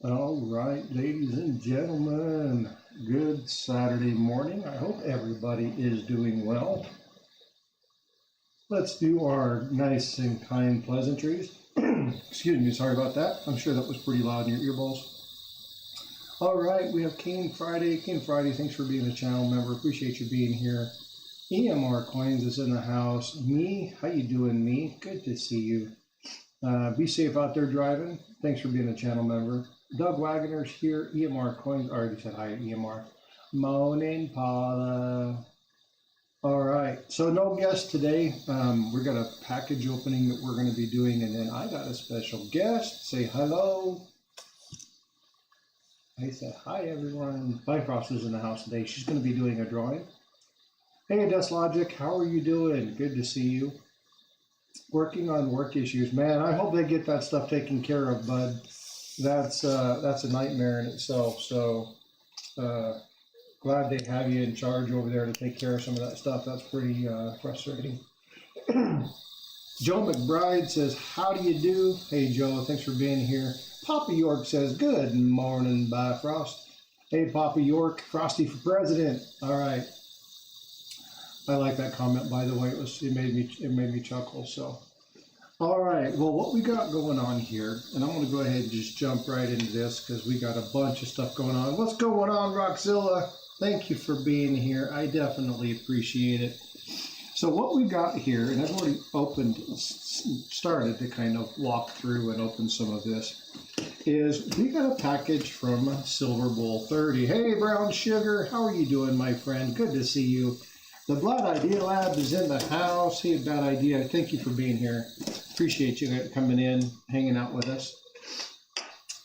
All right, ladies and gentlemen, good Saturday morning. I hope everybody is doing well. Let's do our nice and kind pleasantries. Excuse me, sorry about that. I'm sure that was pretty loud in your earballs. All right, we have King Friday. King Friday, thanks for being a channel member. Appreciate you being here. EMR Coins is in the house. Me, how you doing, me? Good to see you. Be safe out there driving. Thanks for being a channel member. Doug Wagner's here. EMR Coins already said hi, EMR. Moaning Paula. All right, so no guest today. We got a package opening that we're going to be doing, and then I got a special guest. Say hello. I said hi, everyone. ByFrost is in the house today. She's going to be doing a drawing. Hey, Dust Logic, how are you doing? Good to see you. Working on work issues, man. I hope they get that stuff taken care of, bud. That's a nightmare in itself. So glad they have you in charge over there to take care of some of that stuff. That's pretty frustrating. Joe McBride says, how do you do? Hey, Joe, thanks for being here. Papa York says, good morning, ByFrost. Hey, Papa York, Frosty for president. All right. I like that comment, by the way. It made me chuckle. So, all right. Well, what we got going on here, and I'm going to go ahead and just jump right into this because we got a bunch of stuff going on. What's going on, Roxzilla? Thank you for being here. I definitely appreciate it. So what we got here, and I've already started to kind of walk through and open some of this, is we got a package from Silver Bull30. Hey, Brown Sugar, how are you doing, my friend? Good to see you. The Blood Idea Lab is in the house. Hey, Bad Idea, thank you for being here. Appreciate you coming in, hanging out with us.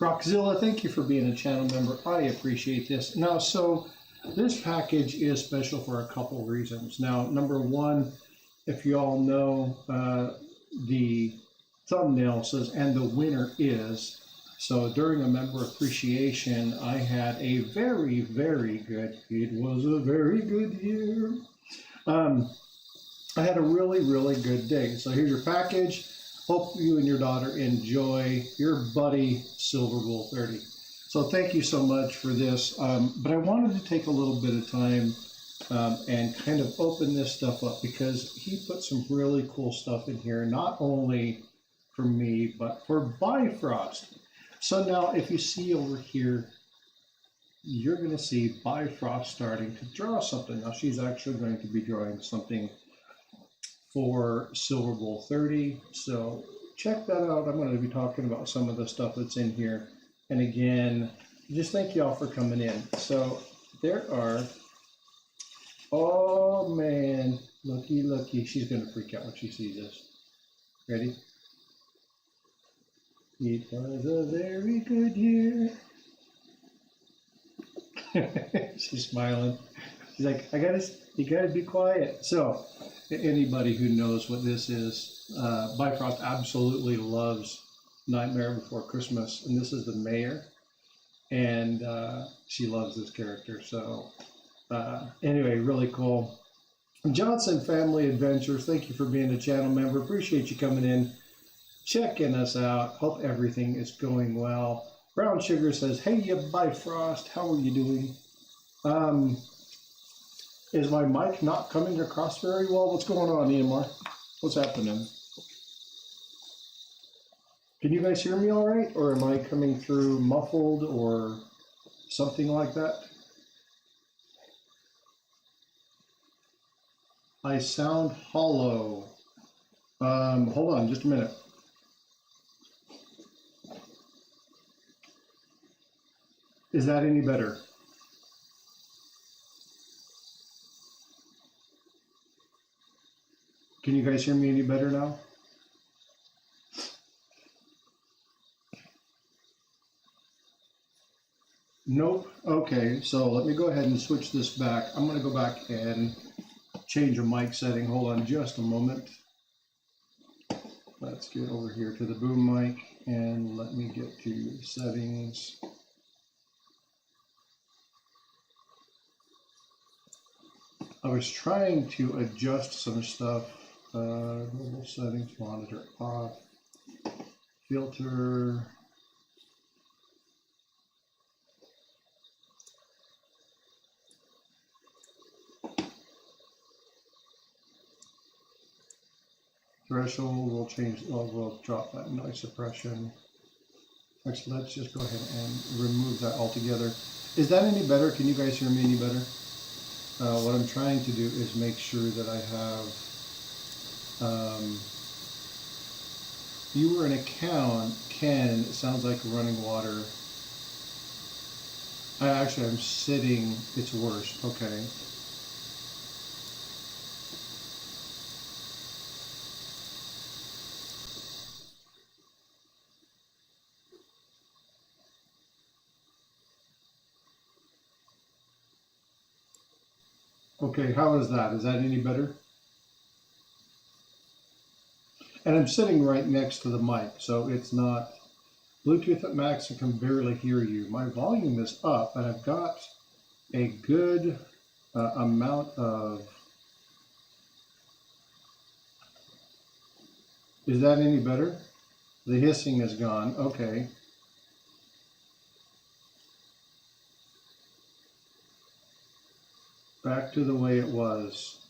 Rockzilla, thank you for being a channel member. I appreciate this. Now, so this package is special for a couple reasons. Now, number one, if you all know, the thumbnail says, and the winner is. So during a member appreciation, I had a very, very good, it was a very good year. I had a really, really good day. So here's your package. Hope you and your daughter enjoy your buddy Silver Bull30. So thank you so much for this. But I wanted to take a little bit of time and kind of open this stuff up because he put some really cool stuff in here, not only for me, but for ByFrost. So now if you see over here, you're going to see ByFrost starting to draw something. Now she's actually going to be drawing something for Silver Bull30. So check that out. I'm going to be talking about some of the stuff that's in here. And again, just thank you all for coming in. So there are, oh man, looky, looky. She's going to freak out when she sees this. Ready? It was a very good year. She's smiling. She's like, you gotta be quiet. So anybody who knows what this is, ByFrost absolutely loves Nightmare Before Christmas, and this is the mayor, and she loves this character. So anyway, really cool. Johnson Family Adventures, thank you for being a channel member. Appreciate you coming in, checking us out. Hope everything is going well. Brown Sugar says, hey, you ByFrost, how are you doing? Is my mic not coming across very well? What's going on, EMR? What's happening? Can you guys hear me all right? Or am I coming through muffled or something like that? I sound hollow. Hold on just a minute. Is that any better? Can you guys hear me any better now? Nope. Okay, so let me go ahead and switch this back. I'm going to go back and change a mic setting. Hold on just a moment. Let's get over here to the boom mic and let me get to settings. I was trying to adjust some stuff. Global settings, monitor off, filter. Threshold, we'll change, we'll drop that noise suppression. Actually, let's just go ahead and remove that altogether. Is that any better? Can you guys hear me any better? What I'm trying to do is make sure that I have viewer and account. Ken, it sounds like running water. I'm sitting, it's worse. Okay. Okay, how is that? Is that any better? And I'm sitting right next to the mic, so it's not Bluetooth at max. I can barely hear you. My volume is up, and I've got a good amount of. Is that any better? The hissing is gone. Okay. Back to the way it was.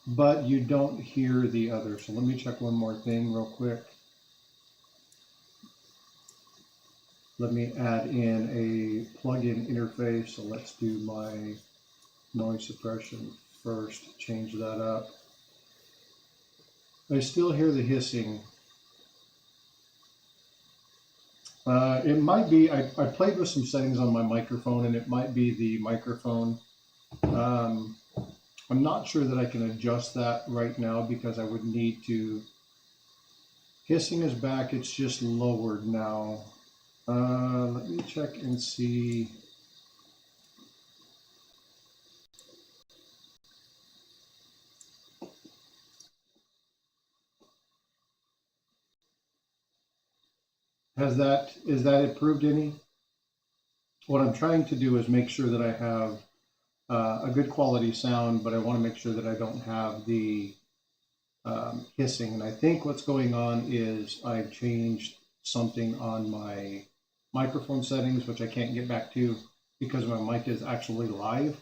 But you don't hear the other. So let me check one more thing real quick. Let me add in a plug-in interface. So let's do my noise suppression first. Change that up. I still hear the hissing. It might be, I played with some settings on my microphone, and it might be the microphone. I'm not sure that I can adjust that right now because I would need to. Hissing is back, it's just lowered now. Let me check and see. Is that improved any? What I'm trying to do is make sure that I have a good quality sound, but I want to make sure that I don't have the hissing. And I think what's going on is I've changed something on my microphone settings, which I can't get back to because my mic is actually live.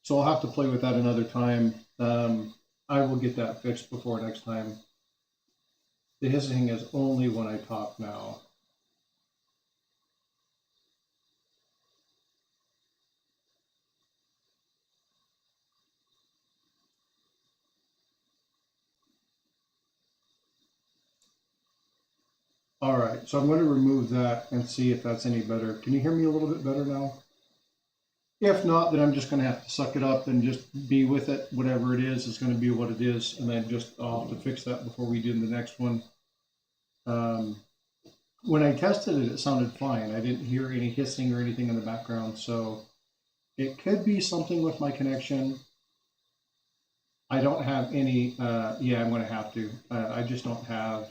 So I'll have to play with that another time. I will get that fixed before next time. The hissing is only when I talk now. All right, so I'm going to remove that and see if that's any better. Can you hear me a little bit better now? If not, then I'm just going to have to suck it up and just be with it. Whatever it is, it's going to be what it is. And then I'll have to fix that before we do the next one. When I tested it, it sounded fine. I didn't hear any hissing or anything in the background. So it could be something with my connection. I don't have any, yeah, I'm going to have to. I just don't have,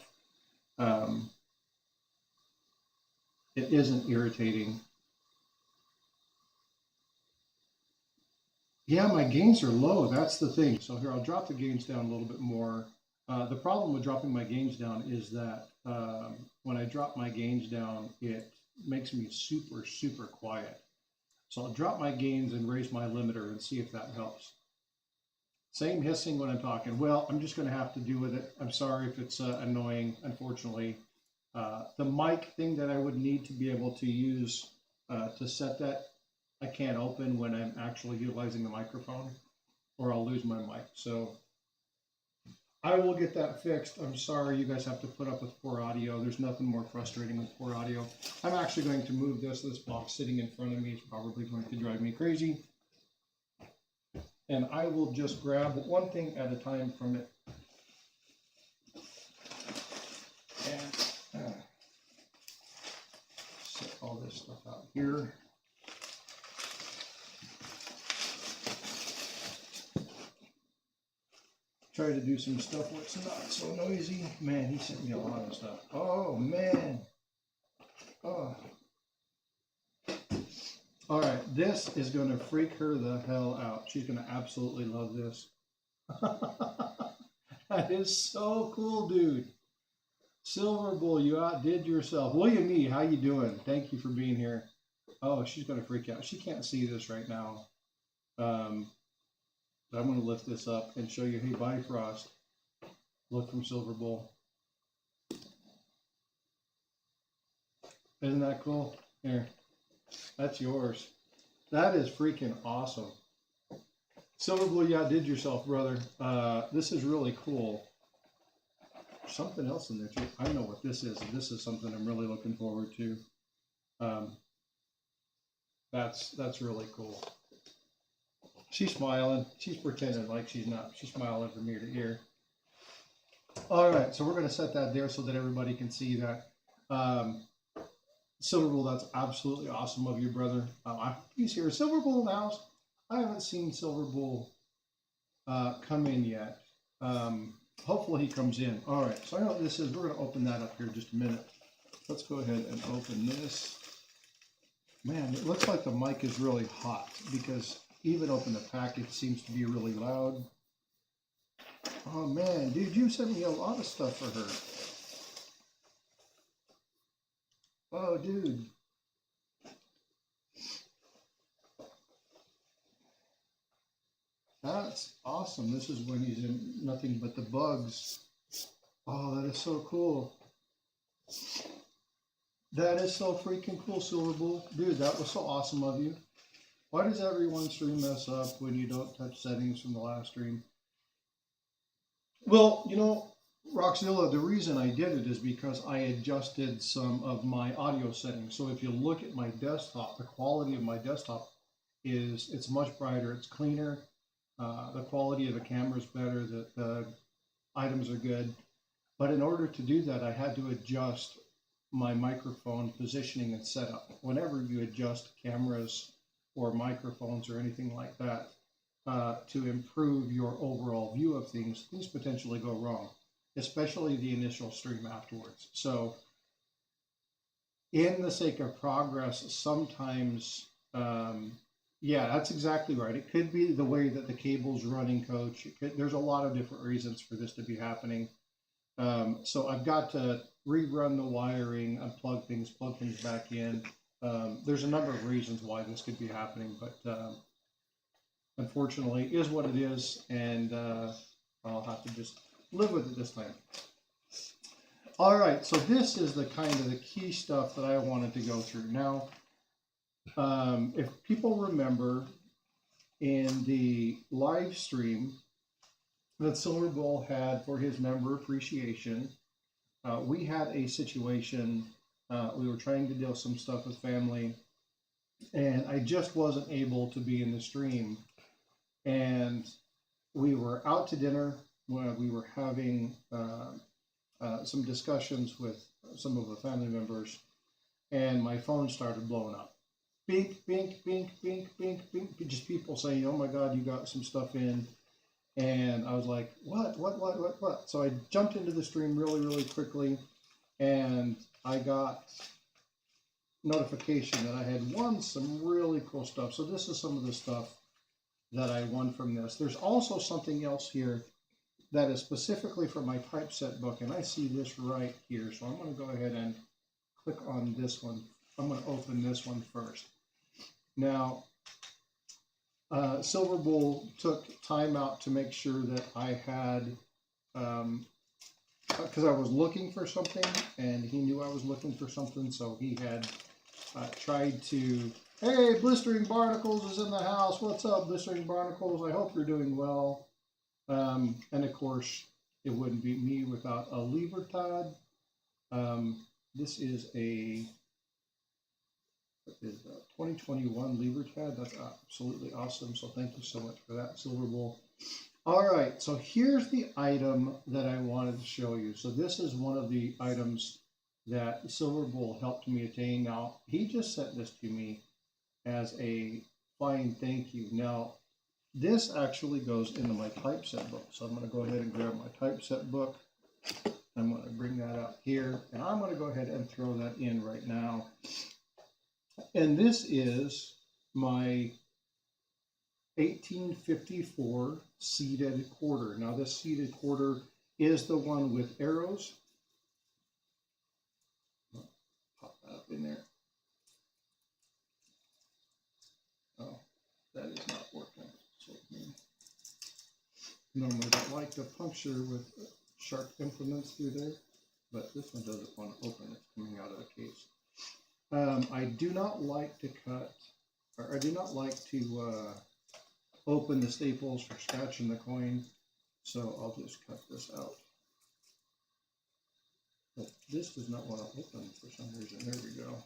it isn't irritating. Yeah, my gains are low. That's the thing. So here, I'll drop the gains down a little bit more. The problem with dropping my gains down is that when I drop my gains down, it makes me super, super quiet. So I'll drop my gains and raise my limiter and see if that helps. Same hissing when I'm talking. Well, I'm just going to have to deal with it. I'm sorry if it's annoying, unfortunately. The mic thing that I would need to be able to use to set that, I can't open when I'm actually utilizing the microphone, or I'll lose my mic. So I will get that fixed. I'm sorry you guys have to put up with poor audio. There's nothing more frustrating than poor audio. I'm actually going to move this. This box sitting in front of me is probably going to drive me crazy. And I will just grab one thing at a time from it. And set all this stuff out here. Try to do some stuff where it's not so noisy. Man, he sent me a lot of stuff. Oh, man. Oh. All right, this is going to freak her the hell out. She's going to absolutely love this. That is so cool, dude. Silver Bull, you outdid yourself. William E., how you doing? Thank you for being here. Oh, she's going to freak out. She can't see this right now. But I'm going to lift this up and show you, hey, ByFrost, look from Silver Bull. Isn't that cool? Here, that's yours. That is freaking awesome. Silver Bull, you outdid yourself, brother. This is really cool. There's something else in there too. I know what this is, and this is something I'm really looking forward to. That's really cool. She's smiling. She's pretending like she's not. She's smiling from ear to ear. All right, so we're going to set that there so that everybody can see that. Silver Bull, that's absolutely awesome of you, brother. He's here. Silver Bull in the house. I haven't seen Silver Bull come in yet. Hopefully he comes in. All right, so I know what this is. We're going to open that up here in just a minute. Let's go ahead and open this. Man, it looks like the mic is really hot because even open the package seems to be really loud. Oh man, dude, you sent me a lot of stuff for her. Oh, dude. That's awesome. This is when he's in Nothing But the Bugs. Oh, that is so cool. That is so freaking cool, Silver Bull. Dude, that was so awesome of you. Why does everyone's stream mess up when you don't touch settings from the last stream? Well, you know, Roxzilla, the reason I did it is because I adjusted some of my audio settings. So if you look at my desktop, the quality of my desktop it's much brighter, it's cleaner. The quality of the camera is better, the items are good. But in order to do that, I had to adjust my microphone positioning and setup. Whenever you adjust cameras or microphones or anything like that to improve your overall view of things, things potentially go wrong, especially the initial stream afterwards. So in the sake of progress, sometimes, yeah, that's exactly right. It could be the way that the cable's running, Coach. There's a lot of different reasons for this to be happening. So I've got to rerun the wiring, unplug things, plug things back in. There's a number of reasons why this could be happening, but unfortunately it is what it is, and I'll have to just live with it this time. All right, so this is the kind of the key stuff that I wanted to go through. Now, if people remember in the live stream that Silver Bull had for his member appreciation, we had a situation, we were trying to deal some stuff with family, and I just wasn't able to be in the stream. And we were out to dinner when we were having some discussions with some of the family members, and my phone started blowing up. Bink, bink, bink, bink, bink, bink. Just people saying, oh my God, you got some stuff in. And I was like, what? So I jumped into the stream really, really quickly, and I got notification that I had won some really cool stuff. So this is some of the stuff that I won from this. There's also something else here that is specifically for my typeset book, and I see this right here. So I'm going to go ahead and click on this one. I'm going to open this one first. Now, Silver Bull took time out to make sure that I had, because I was looking for something, and he knew I was looking for something, so he had tried to, hey, Blistering Barnacles is in the house. What's up, Blistering Barnacles? I hope you're doing well. And of course, it wouldn't be me without a Libertad. This is a 2021 Libertad. That's absolutely awesome. So thank you so much for that, Silver Bull. All right, so here's the item that I wanted to show you. So this is one of the items that Silver Bull helped me attain. Now, he just sent this to me as a fine thank you. Now, this actually goes into my typeset book. So I'm going to go ahead and grab my typeset book. I'm going to bring that up here, and I'm going to go ahead and throw that in right now. And this is my 1854 seated quarter. Now, this seated quarter is the one with arrows. Pop that up in there. Oh, that is not working. So, normally don't like to puncture with sharp implements through there, but this one doesn't want to open. It's coming out of the case. I do not like to cut, or I do not like to open the staples for scratching the coin, so I'll just cut this out. But this does not want to open for some reason. There we go.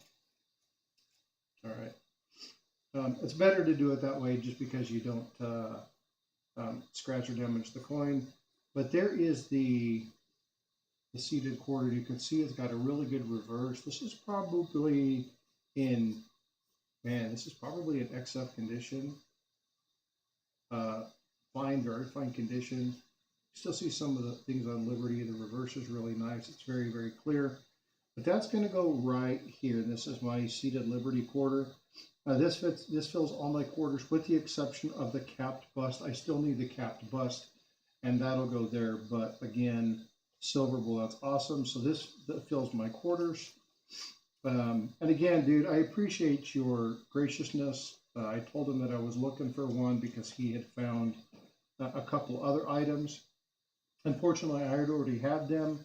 All right. It's better to do it that way just because you don't scratch or damage the coin. But there is the seated quarter. You can see it's got a really good reverse. This is probably in, man, this is probably in XF condition. Fine, very fine condition. Still see some of the things on Liberty. The reverse is really nice. It's very, very clear. But that's going to go right here. This is my seated Liberty quarter. This fills all my quarters with the exception of the capped bust. I still need the capped bust, and that'll go there. But again, Silver Bull, that's awesome. So that fills my quarters. And again, dude, I appreciate your graciousness. I told him that I was looking for one because he had found a couple other items. Unfortunately, I had already had them,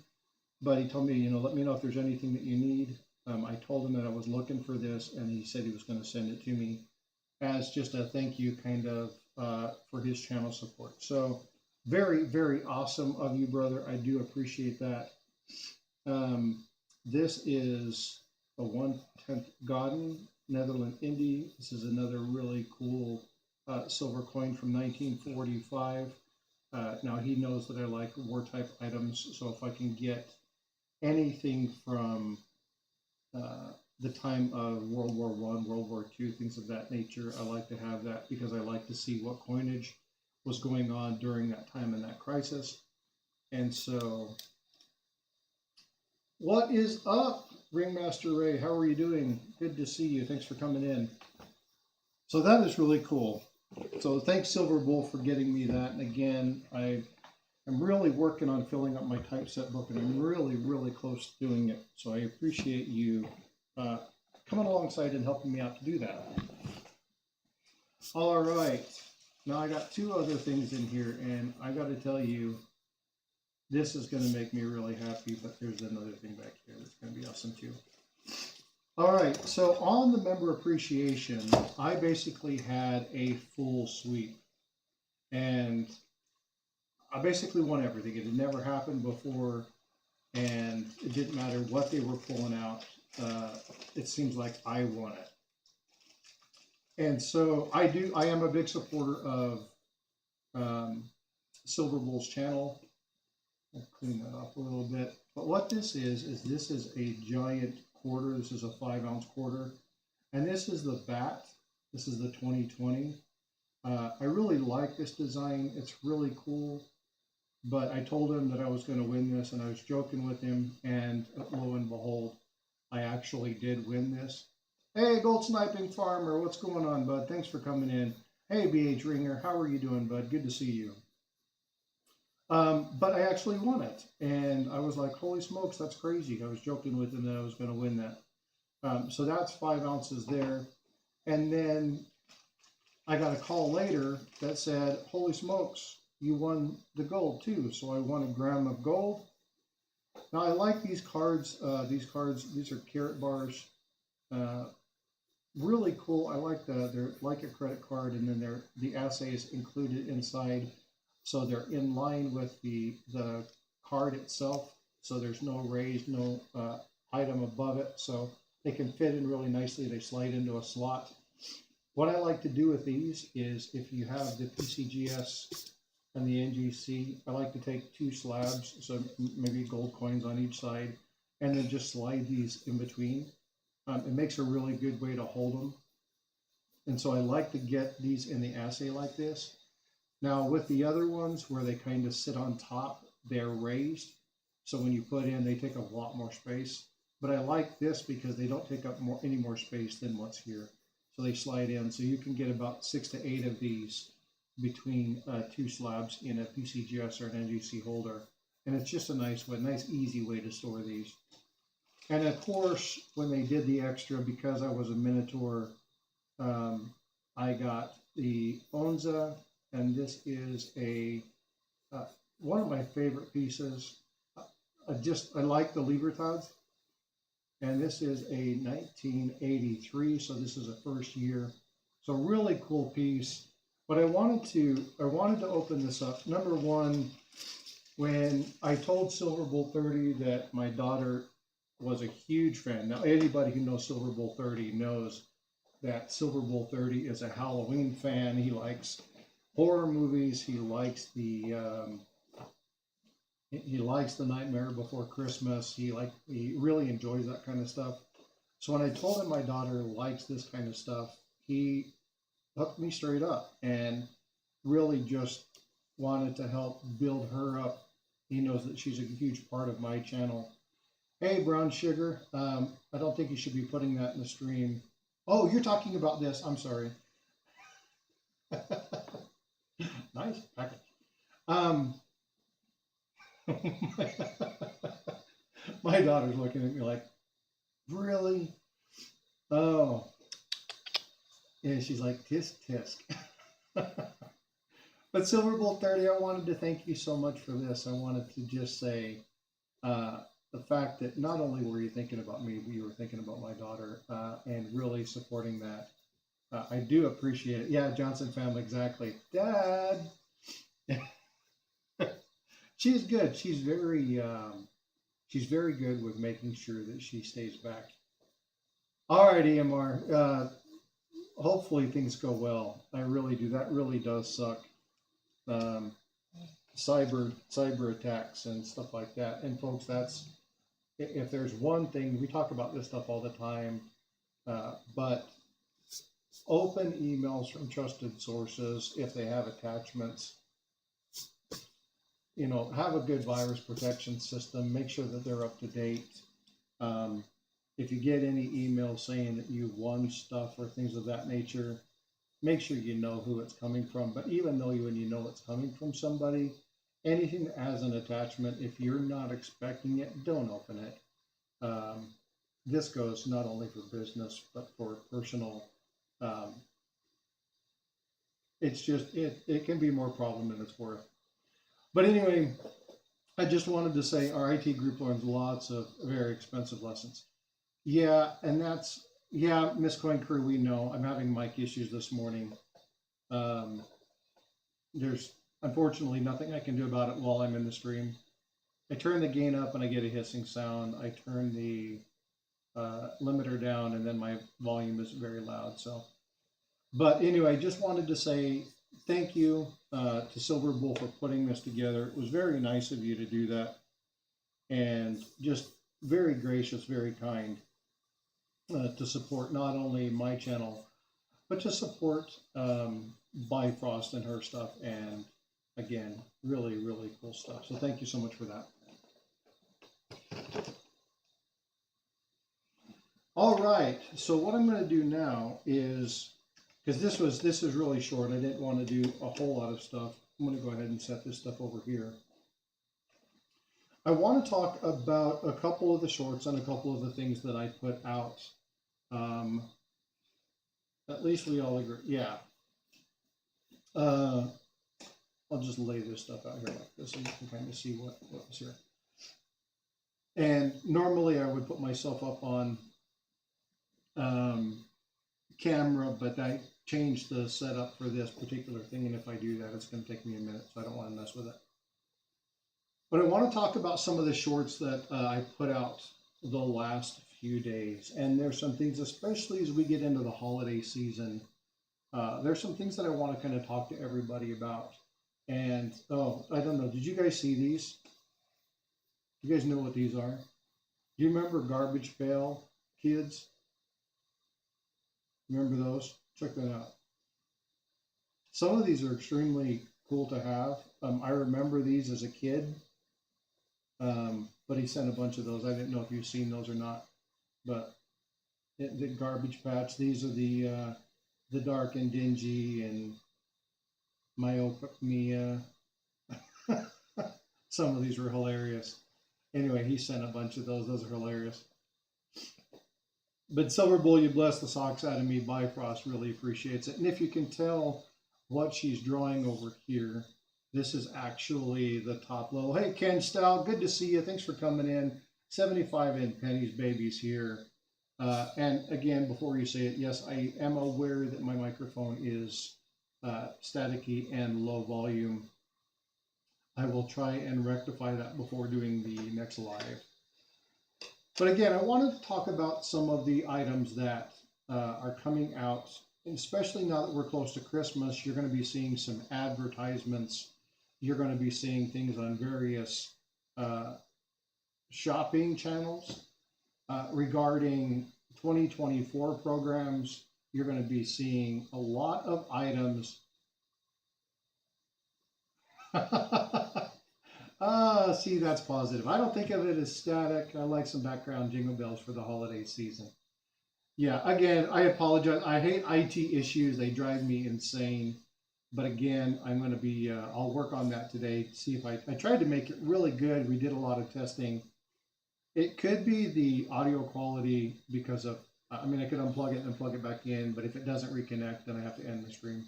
but he told me, let me know if there's anything that you need. I told him that I was looking for this, and he said he was going to send it to me as just a thank you kind of for his channel support. So very, very awesome of you, brother. I do appreciate that. This is a 1/10 Godden, Netherlands Indie. This is another really cool silver coin from 1945. Now he knows that I like war type items, so if I can get anything from the time of World War I, World War II, things of that nature, I like to have that because I like to see what coinage was going on during that time in that crisis. And so, what is up, Ringmaster Ray? How are you doing? Good to see you. Thanks for coming in. So that is really cool. So thanks, Silver Bull, for getting me that. And again, I'm really working on filling up my typeset book, and I'm really, really close to doing it. So I appreciate you coming alongside and helping me out to do that. All right. Now I got two other things in here, and I got to tell you, this is going to make me really happy, but there's another thing back here that's going to be awesome too. All right, so on the member appreciation, I basically had a full sweep, and I basically won everything. It had never happened before, and it didn't matter what they were pulling out. It seems like I won it. And so I am a big supporter of Silver Bull's channel. I'll clean that up a little bit. But what this is this is a giant quarter. This is a 5-ounce quarter. And this is the bat. This is the 2020. I really like this design. It's really cool. But I told him that I was going to win this, and I was joking with him. And lo and behold, I actually did win this. Hey, Gold Sniping Farmer, what's going on, bud? Thanks for coming in. Hey, BH Ringer, how are you doing, bud? Good to see you. But I actually won it, and I was like, holy smokes, that's crazy. I was joking with him that I was going to win that. So that's 5 ounces there. And then I got a call later that said, holy smokes, you won the gold too. So I won 1 gram of gold. Now I like these cards. These are carat bars. Really cool. I like they're like a credit card, and then the assay is included inside. So they're in line with the card itself. So there's no raised, no item above it. So they can fit in really nicely. They slide into a slot. What I like to do with these is if you have the PCGS and the NGC, I like to take 2 slabs, so maybe gold coins on each side, and then just slide these in between. It makes a really good way to hold them. And so I like to get these in the assay like this. Now with the other ones where they kind of sit on top, they're raised. So when you put in, they take a lot more space. But I like this because they don't take up any more space than what's here. So they slide in. So you can get about 6 to 8 of these between 2 slabs in a PCGS or an NGC holder. And it's just a nice way, nice easy way to store these. And of course, when they did the extra, because I was a Minotaur, I got the Onza, and this is a one of my favorite pieces. I like the Libertads, and this is a 1983, so this is a first year. So really cool piece. But I wanted to open this up. Number one, when I told Silver Bull30 that my daughter was a huge fan. Now anybody who knows Silver Bull30 knows that Silver Bull30 is a Halloween fan. He likes horror movies. He likes the Nightmare Before Christmas. He really enjoys that kind of stuff. So when I told him my daughter likes this kind of stuff, he hooked me straight up and really just wanted to help build her up. He knows that she's a huge part of my channel. Hey, Brown Sugar. I don't think you should be putting that in the stream. Oh, you're talking about this. I'm sorry. Nice package. My daughter's looking at me like, really? Oh. And she's like, tisk, tisk. But Silver Bull30, I wanted to thank you so much for this. I wanted to just say the fact that not only were you thinking about me, but you were thinking about my daughter and really supporting that. I do appreciate it. Yeah, Johnson family, exactly. Dad! She's good. She's very good with making sure that she stays back. All right, EMR. Hopefully things go well. I really do. That really does suck. Cyber attacks and stuff like that. And folks, that's, if there's one thing, we talk about this stuff all the time, but open emails from trusted sources if they have attachments. You know, have a good virus protection system. Make sure that they're up to date. If you get any emails saying that you've won stuff or things of that nature, make sure you know who it's coming from. But even though when you know it's coming from somebody, anything that has an attachment, if you're not expecting it, don't open it. This goes not only for business, but for personal. It's just, it can be more problem than it's worth. But anyway, I just wanted to say our IT group learns lots of very expensive lessons. Yeah, and that's, yeah, Miss Coin Crew, we know. I'm having mic issues this morning. There's unfortunately nothing I can do about it while I'm in the stream. I turn the gain up and I get a hissing sound. I turn the limiter down and then my volume is very loud. So, but anyway, just wanted to say thank you to Silver Bull for putting this together. It was very nice of you to do that, and just very gracious, very kind to support not only my channel, but to support ByFrost and her stuff. And again, really, really cool stuff. So thank you so much for that. All right. So what I'm going to do now is, because this is really short, I didn't want to do a whole lot of stuff. I'm going to go ahead and set this stuff over here. I want to talk about a couple of the shorts and a couple of the things that I put out. At least we all agree. Yeah. I'll just lay this stuff out here like this so you can kind of see what was here. And normally I would put myself up on camera, but I changed the setup for this particular thing, and if I do that, it's going to take me a minute, so I don't want to mess with it. But I want to talk about some of the shorts that I put out the last few days, and there's some things, especially as we get into the holiday season, there's some things that I want to kind of talk to everybody about. And oh, I don't know, did you guys see these? You guys know what these are? Do you remember Garbage Pail Kids? Remember those? Check that out. Some of these are extremely cool to have. I remember these as a kid, but he sent a bunch of those. I didn't know if you've seen those or not, but the Garbage Patch. These are the Dark and Dingy and Myopic Mia. Some of these were hilarious. Anyway, he sent a bunch of those. Those are hilarious. But Silver Bull, you bless the socks out of me. ByFrost really appreciates it. And if you can tell what she's drawing over here, This is actually the top level. Hey, Ken Stout, good to see you. Thanks for coming in. 75 in pennies babies here. And again, before you say it, yes, I am aware that my microphone is staticky and low volume. I will try and rectify that before doing the next live. But again, I wanted to talk about some of the items that are coming out, and especially now that we're close to Christmas. You're going to be seeing some advertisements. You're going to be seeing things on various shopping channels regarding 2024 programs. You're going to be seeing a lot of items. See, that's positive. I don't think of it as static. I like some background jingle bells for the holiday season. Yeah, again, I apologize. I hate IT issues. They drive me insane. But again, I'm going to be, I'll work on that today. See if I tried to make it really good. We did a lot of testing. It could be the audio quality because of, I mean, I could unplug it and plug it back in, but if it doesn't reconnect, then I have to end the stream.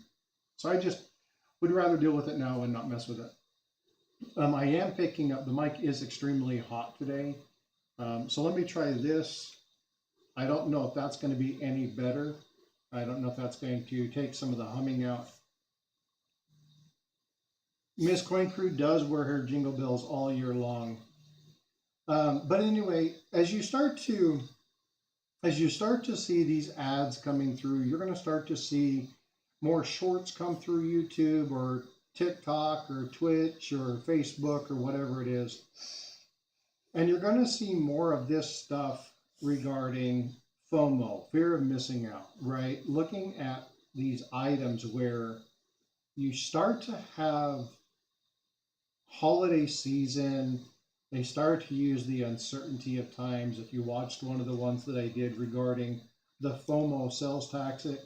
So I just would rather deal with it now and not mess with it. I am picking up, the mic is extremely hot today. So let me try this. I don't know if that's going to be any better. I don't know if that's going to take some of the humming out. Miss Coin Crew does wear her jingle bells all year long. But anyway, as you start to see these ads coming through, you're going to start to see more shorts come through YouTube or TikTok or Twitch or Facebook or whatever it is. And you're going to see more of this stuff regarding FOMO, fear of missing out, right? Looking at these items where you start to have holiday season, they start to use the uncertainty of times. If you watched one of the ones that I did regarding the FOMO sales tactic,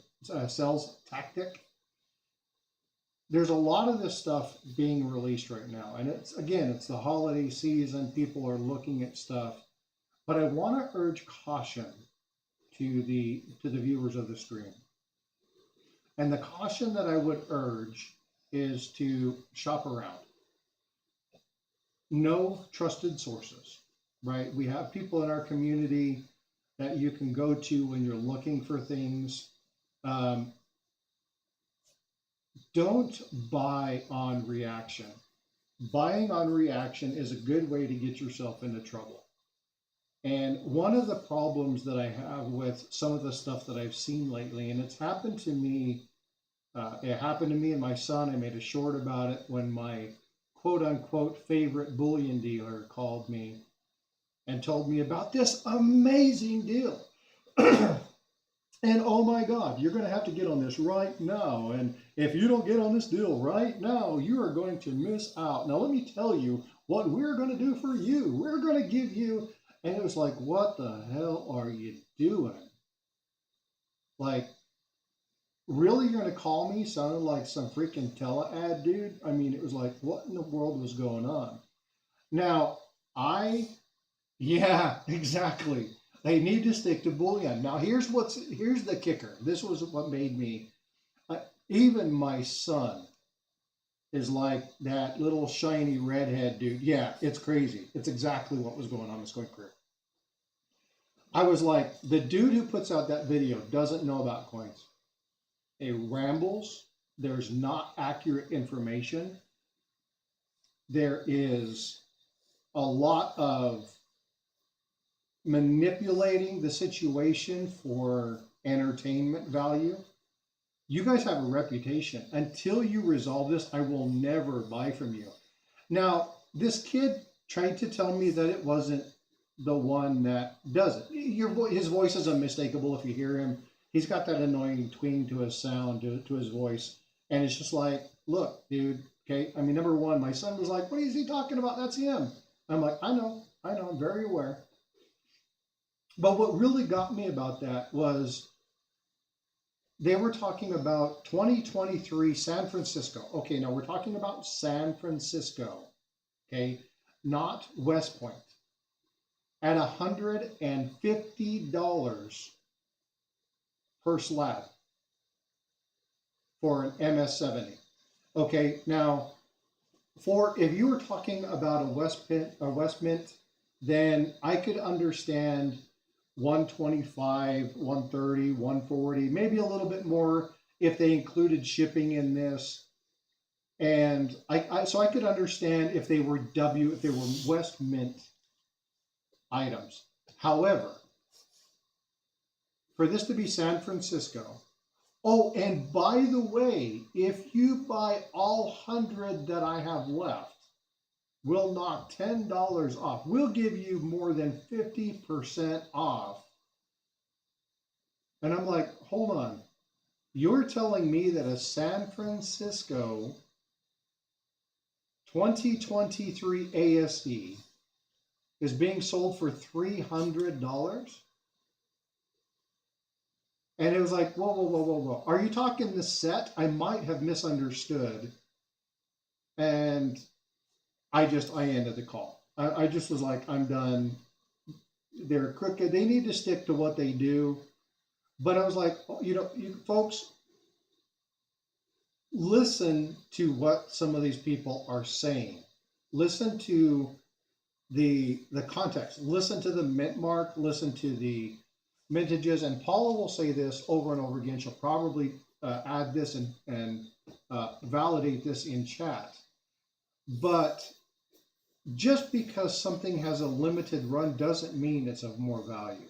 there's a lot of this stuff being released right now. And it's, again, it's the holiday season. People are looking at stuff. But I want to urge caution to the viewers of the stream. And the caution that I would urge is to shop around. Know trusted sources, right? We have people in our community that you can go to when you're looking for things. Don't buy on reaction. Buying on reaction is a good way to get yourself into trouble. And one of the problems that I have with some of the stuff that I've seen lately, and it's happened to me, and my son. I made a short about it when my quote-unquote favorite bullion dealer called me and told me about this amazing deal. And oh my God, you're going to have to get on this right now. And if you don't get on this deal right now, you are going to miss out. Now, let me tell you what we're going to do for you. We're going to give you, and it was like, what the hell are you doing? Like, really, you're going to call me sounding like some freaking tele-ad dude? I mean, it was like, what in the world was going on? Now, yeah, exactly. They need to stick to bullion. Now, here's the kicker. This was what made me, even my son is like that little shiny redhead dude. Yeah, it's crazy. It's exactly what was going on in this coin career. I was like, the dude who puts out that video doesn't know about coins. It rambles. There's not accurate information. There is a lot of manipulating the situation for entertainment value. You guys have a reputation. Until you resolve this, I will never buy from you. Now, this kid tried to tell me that it wasn't the one that does it. His voice is unmistakable if you hear him. He's got that annoying twang to his sound, to his voice. And it's just like, look, dude, okay? I mean, number one, my son was like, what is he talking about? That's him. I'm like, I know, I'm very aware. But what really got me about that was they were talking about 2023 San Francisco. Okay, now we're talking about San Francisco, okay, not West Point, at $150 per slab for an MS-70. Okay, now if you were talking about a West Mint, then I could understand 125, 130, 140, maybe a little bit more if they included shipping in this. And so I could understand if they were West Mint items. However, for this to be San Francisco, oh, and by the way, if you buy all 100 that I have left, we'll knock $10 off. We'll give you more than 50% off. And I'm like, hold on. You're telling me that a San Francisco 2023 ASD is being sold for $300? And it was like, whoa, whoa, whoa, whoa, whoa. Are you talking the set? I might have misunderstood. And I ended the call. I just was like, I'm done. They're crooked. They need to stick to what they do. But I was like, you folks, listen to what some of these people are saying. Listen to the context. Listen to the mint mark. Listen to the mintages. And Paula will say this over and over again. She'll probably add this and validate this in chat. But just because something has a limited run doesn't mean it's of more value.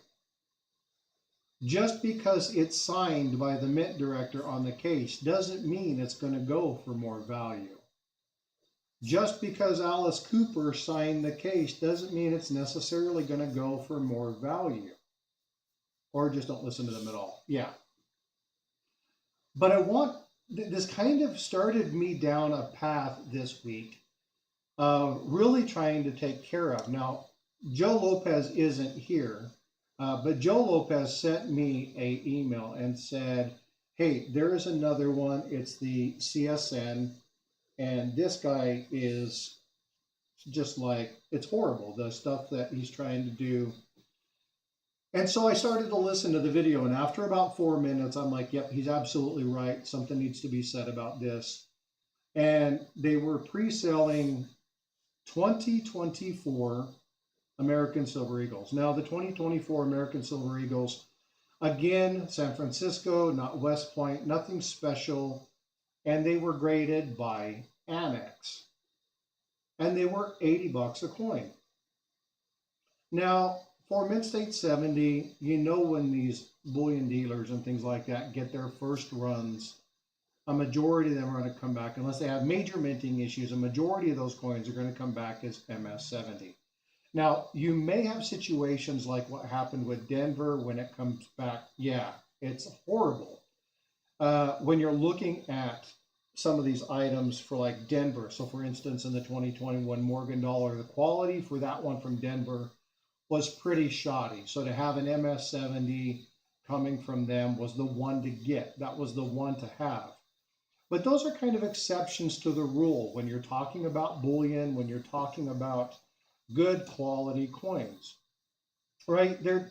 Just because it's signed by the mint director on the case doesn't mean it's going to go for more value. Just because Alice Cooper signed the case doesn't mean it's necessarily going to go for more value. Or just don't listen to them at all. Yeah. But this kind of started me down a path this week of really trying to take care of. Now, Joe Lopez isn't here, but Joe Lopez sent me an email and said, hey, there is another one. It's the CSN, and this guy is just like, it's horrible, the stuff that he's trying to do. And so I started to listen to the video, and after about 4 minutes, I'm like, yep, he's absolutely right. Something needs to be said about this. And they were pre-selling 2024 American Silver Eagles. Now, the 2024 American Silver Eagles, again, San Francisco, not West Point, nothing special. And they were graded by Annex. And they were $80 a coin. Now, for Mint State 70, you know when these bullion dealers and things like that get their first runs, a majority of them are going to come back, unless they have major minting issues, a majority of those coins are going to come back as MS70. Now, you may have situations like what happened with Denver when it comes back. Yeah, it's horrible. When you're looking at some of these items for like Denver, so for instance, in the 2021 Morgan Dollar, the quality for that one from Denver was pretty shoddy. So to have an MS70 coming from them was the one to get. That was the one to have. But those are kind of exceptions to the rule when you're talking about bullion, when you're talking about good quality coins, right? They're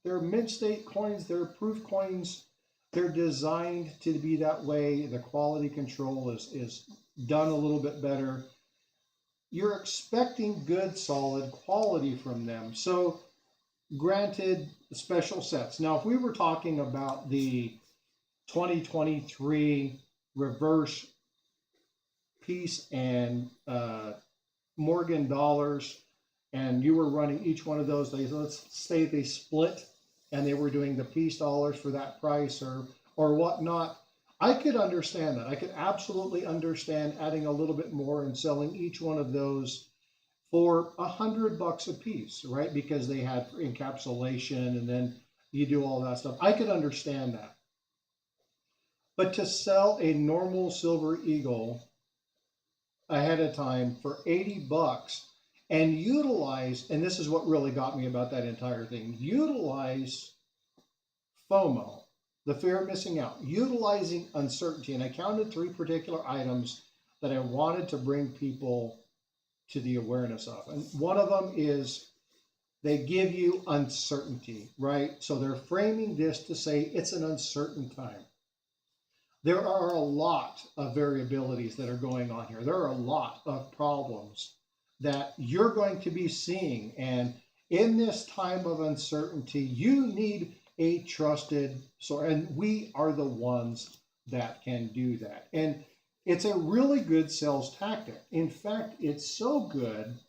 mint state coins, they're proof coins. They're designed to be that way. The quality control is done a little bit better. You're expecting good, solid quality from them. So granted, special sets. Now, if we were talking about the 2023 reverse piece and Morgan dollars, and you were running each one of those, let's say they split and they were doing the piece dollars for that price or whatnot, I could understand that. I could absolutely understand adding a little bit more and selling each one of those for $100 a piece, right? Because they had encapsulation and then you do all that stuff. I could understand that. But to sell a normal Silver Eagle ahead of time for $80 and utilize, and this is what really got me about that entire thing, utilize FOMO, the fear of missing out, utilizing uncertainty. And I counted 3 particular items that I wanted to bring people to the awareness of. And one of them is they give you uncertainty, right? So they're framing this to say it's an uncertain time. There are a lot of variabilities that are going on here. There are a lot of problems that you're going to be seeing. And in this time of uncertainty, you need a trusted source. And we are the ones that can do that. And it's a really good sales tactic. In fact, it's so good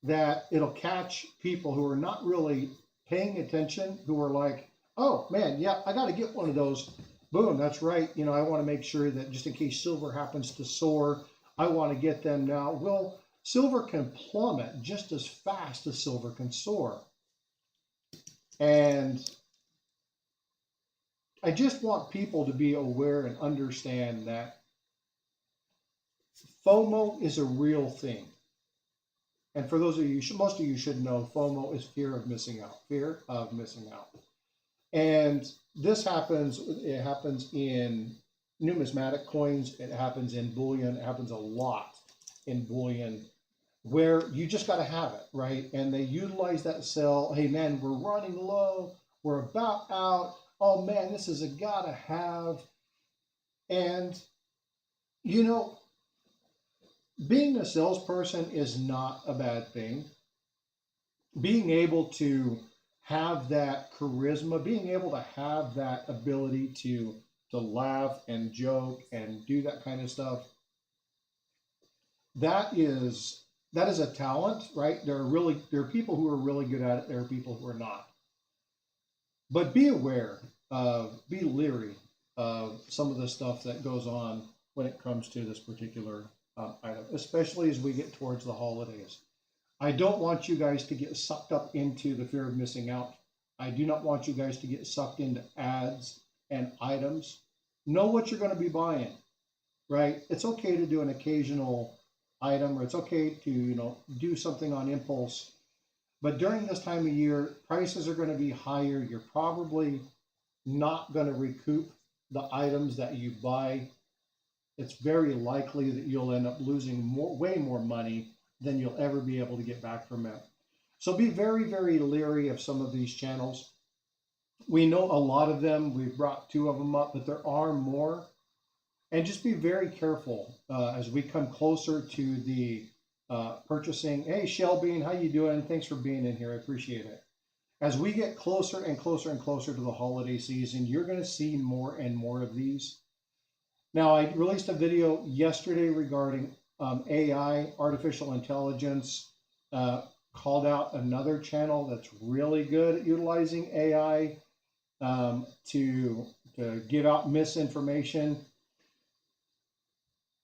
that it'll catch people who are not really paying attention, who are like, oh man, yeah, I got to get one of those. Boom, that's right. You know, I want to make sure that just in case silver happens to soar, I want to get them now. Well, silver can plummet just as fast as silver can soar. And I just want people to be aware and understand that FOMO is a real thing. And for those of you, most of you should know, FOMO is fear of missing out, fear of missing out. And this happens, it happens in numismatic coins, it happens in bullion, it happens a lot in bullion, where you just got to have it, right? And they utilize that sell, hey man, we're running low, we're about out, oh man, this is a gotta have. And, you know, being a salesperson is not a bad thing. Being able to have that charisma, being able to have that ability to laugh and joke and do that kind of stuff, that is a talent, right? There are people who are really good at it. There are people who are not. But be aware be leery of some of the stuff that goes on when it comes to this particular item, especially as we get towards the holidays. I don't want you guys to get sucked up into the fear of missing out. I do not want you guys to get sucked into ads and items. Know what you're going to be buying, right? It's okay to do an occasional item, or it's okay to, you know, do something on impulse. But during this time of year, prices are going to be higher. You're probably not going to recoup the items that you buy. It's very likely that you'll end up losing way more money than you'll ever be able to get back from it. So be very, very leery of some of these channels. We know a lot of them. We've brought 2 of them up, but there are more. And just be very careful as we come closer to the purchasing. Hey, Shelby, how you doing? Thanks for being in here. I appreciate it. As we get closer and closer and closer to the holiday season, you're going to see more and more of these. Now, I released a video yesterday regarding AI, artificial intelligence, called out another channel that's really good at utilizing AI to give out misinformation.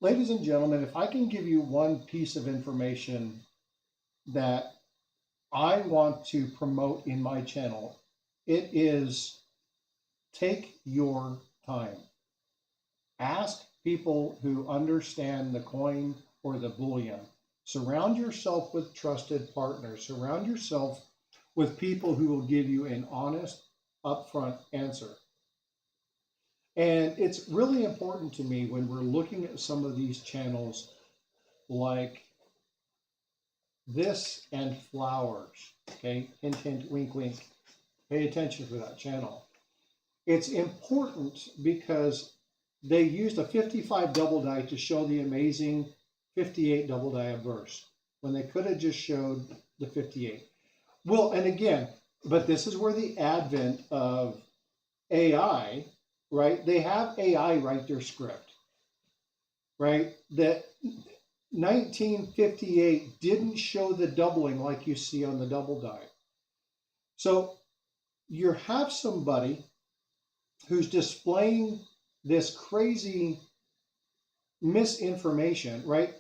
Ladies and gentlemen, if I can give you one piece of information that I want to promote in my channel, it is take your time. Ask people who understand the coin or the bullion. Surround yourself with trusted partners. Surround yourself with people who will give you an honest, upfront answer. And it's really important to me when we're looking at some of these channels like this and flowers, okay? Hint, hint, wink, wink. Pay attention for that channel. It's important because they used a 55 double die to show the amazing 58 double die obverse when they could have just showed the 58. Well, and again, but this is where the advent of AI, right? They have AI write their script, right? That 1958 didn't show the doubling like you see on the double die. So you have somebody who's displaying this crazy misinformation, right?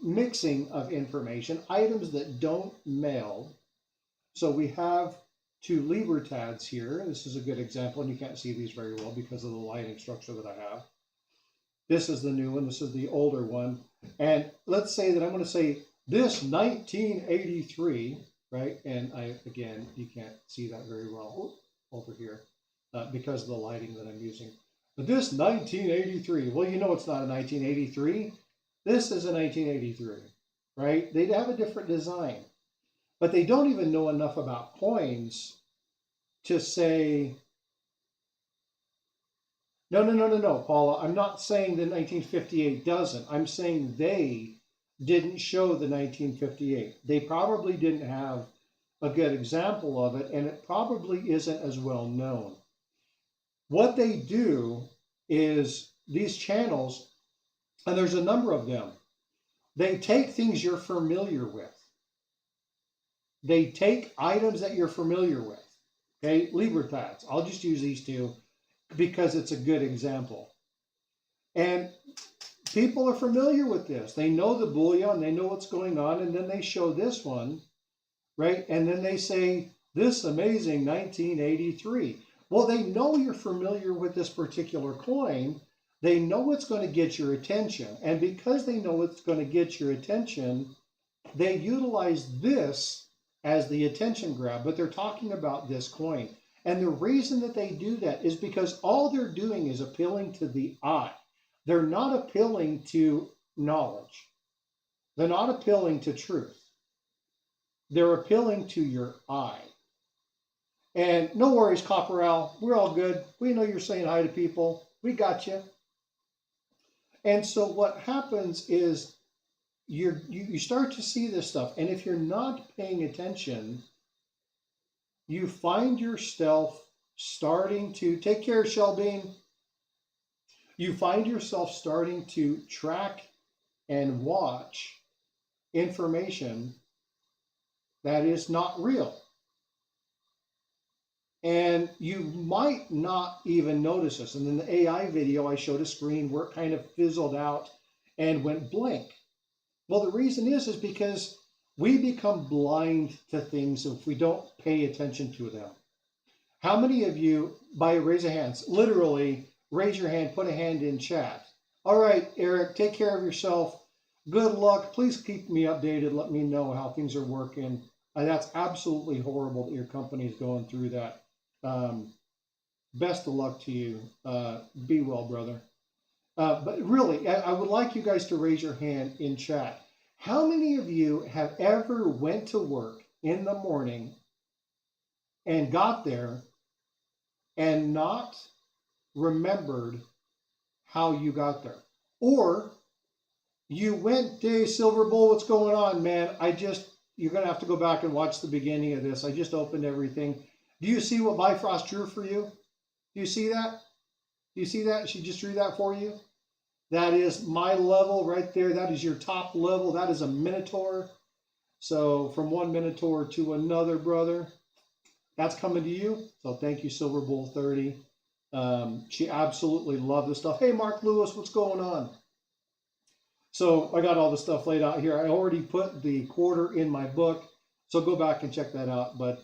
Mixing of information, items that don't meld. So we have 2 Libertads here. This is a good example, and you can't see these very well because of the lighting structure that I have. This is the new one. This is the older one. And let's say that I'm going to say this 1983, right? And again, you can't see that very well over here because of the lighting that I'm using. But this 1983, well, you know it's not a 1983. This is a 1983, right? They'd have a different design. But they don't even know enough about coins to say No, Paula. I'm not saying the 1958 doesn't. I'm saying they didn't show the 1958. They probably didn't have a good example of it, and it probably isn't as well known. What they do is these channels, and there's a number of them, they take things you're familiar with. They take items that you're familiar with. Okay, Libertads. I'll just use these two because it's a good example. And people are familiar with this. They know the bullion, they know what's going on, and then they show this one, right? And then they say, this amazing 1983. Well, they know you're familiar with this particular coin. They know it's going to get your attention. And because they know it's going to get your attention, they utilize this as the attention grab, but they're talking about this coin. And the reason that they do that is because all they're doing is appealing to the eye. They're not appealing to knowledge. They're not appealing to truth. They're appealing to your eye. And no worries, Copperal. We're all good. We know you're saying hi to people. We got you. And so what happens is you start to see this stuff. And if you're not paying attention, you find yourself starting to, take care, Shelbean. You find yourself starting to track and watch information that is not real. And you might not even notice this. And in the AI video, I showed a screen where it kind of fizzled out and went blank. Well, the reason is because we become blind to things if we don't pay attention to them. How many of you, by raise of hands, literally raise your hand, put a hand in chat. All right, Eric, take care of yourself. Good luck. Please keep me updated. Let me know how things are working. That's absolutely horrible that your company is going through that. Best of luck to you. Be well, brother. But really, I would like you guys to raise your hand in chat. How many of you have ever went to work in the morning and got there and not remembered how you got there? Or you went, hey, Silver Bull, what's going on, man? You're going to have to go back and watch the beginning of this. I just opened everything. Do you see what ByFrost drew for you? Do you see that? Do you see that? She just drew that for you. That is my level right there. That is your top level. That is a Minotaur. So from one Minotaur to another, brother, that's coming to you. So thank you, Silver Bull30. She absolutely loved this stuff. Hey, Mark Lewis, what's going on? So I got all the stuff laid out here. I already put the quarter in my book, so go back and check that out. But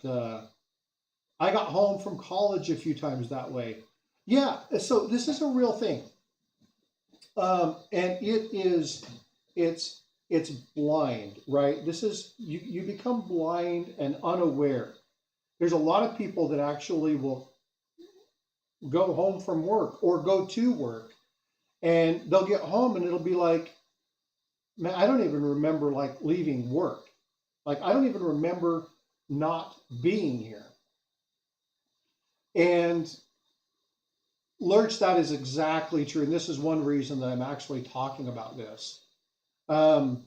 I got home from college a few times that way. Yeah, so this is a real thing. And it's blind, right? This is, you become blind and unaware. There's a lot of people that actually will go home from work or go to work, and they'll get home and it'll be like, man, I don't even remember like leaving work. Like, I don't even remember not being here. And Lurch, that is exactly true. And this is one reason that I'm actually talking about this. Oh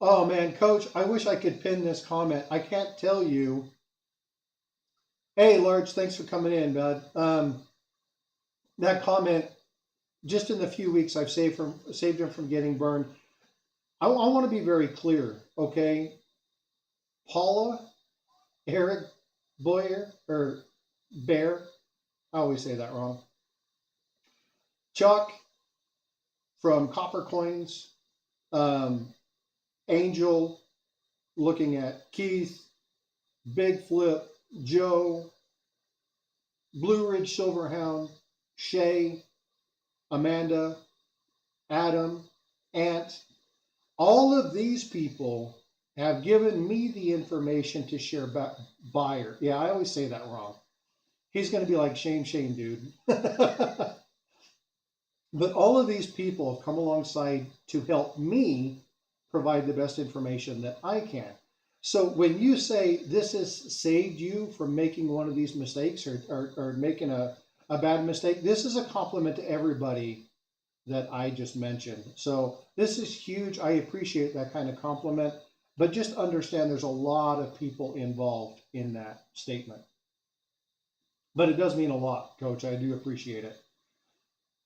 man, Coach, I wish I could pin this comment. I can't tell you. Hey, Lurch, thanks for coming in, bud. That comment, just in the few weeks I've saved him from getting burned. I want to be very clear, okay? Paula, Eric, Boyer, or Bear, I always say that wrong. Chuck from Copper Coins, Angel, looking at Keith, Big Flip, Joe, Blue Ridge Silverhound, Shay, Amanda, Adam, Ant. All of these people have given me the information to share back. Buyer. Yeah, I always say that wrong. He's going to be like, shame, dude. But all of these people have come alongside to help me provide the best information that I can. So when you say this has saved you from making one of these mistakes or making a a bad mistake. This is a compliment to everybody that I just mentioned. So this is huge. I appreciate that kind of compliment, but just understand there's a lot of people involved in that statement. But it does mean a lot, Coach. I do appreciate it.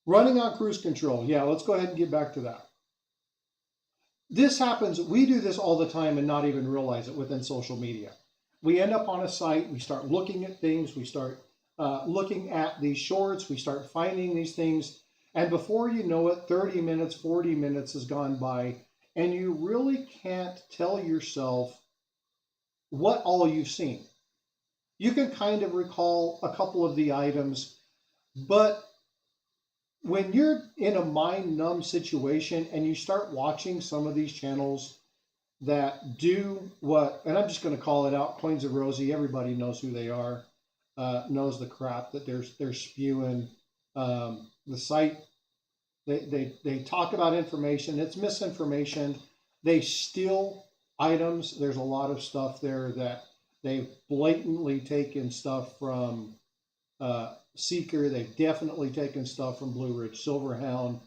Running on cruise control. Yeah, let's go ahead and get back to that. This happens, we do this all the time and not even realize it within social media. We end up on a site, we start looking at things, we start looking at these shorts, we start finding these things, and before you know it, 30 minutes, 40 minutes has gone by, and you really can't tell yourself what all you've seen. You can kind of recall a couple of the items, but when you're in a mind-numb situation and you start watching some of these channels that do what, and I'm just going to call it out, Coins of Rosie, everybody knows who they are, knows the crap that they're spewing. The site, they talk about information, it's misinformation. They steal items. There's a lot of stuff there that they've blatantly taken stuff from Seeker. They've definitely taken stuff from Blue Ridge Silverhound.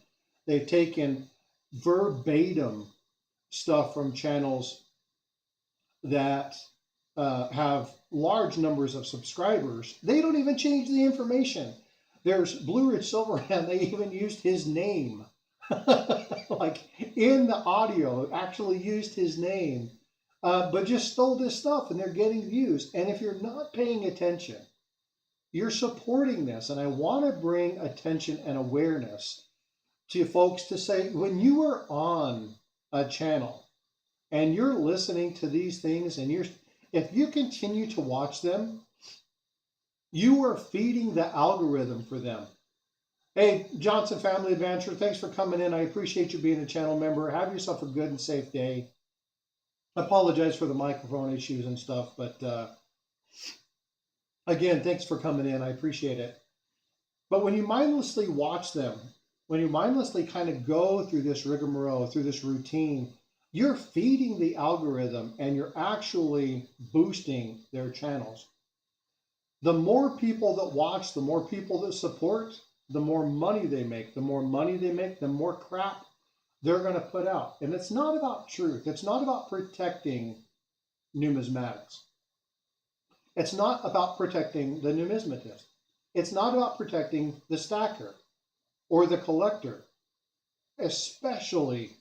They've taken verbatim stuff from channels that have large numbers of subscribers. They don't even change the information. There's Blue Ridge Silverhound. They even used his name. Like in the audio, actually used his name, but just stole this stuff, and they're getting views. And if you're not paying attention, you're supporting this. And I want to bring attention and awareness to folks to say, when you are on a channel and you're listening to these things, and if you continue to watch them, you are feeding the algorithm for them. Hey, Johnson Family Adventure, thanks for coming in. I appreciate you being a channel member. Have yourself a good and safe day. I apologize for the microphone issues and stuff, but again, thanks for coming in. I appreciate it. But when you mindlessly watch them, when you mindlessly kind of go through this rigmarole, through this routine, you're feeding the algorithm and you're actually boosting their channels. The more people that watch, the more people that support, the more money they make. The more money they make, the more crap they're going to put out. And it's not about truth. It's not about protecting numismatics. It's not about protecting the numismatist. It's not about protecting the stacker or the collector. Especially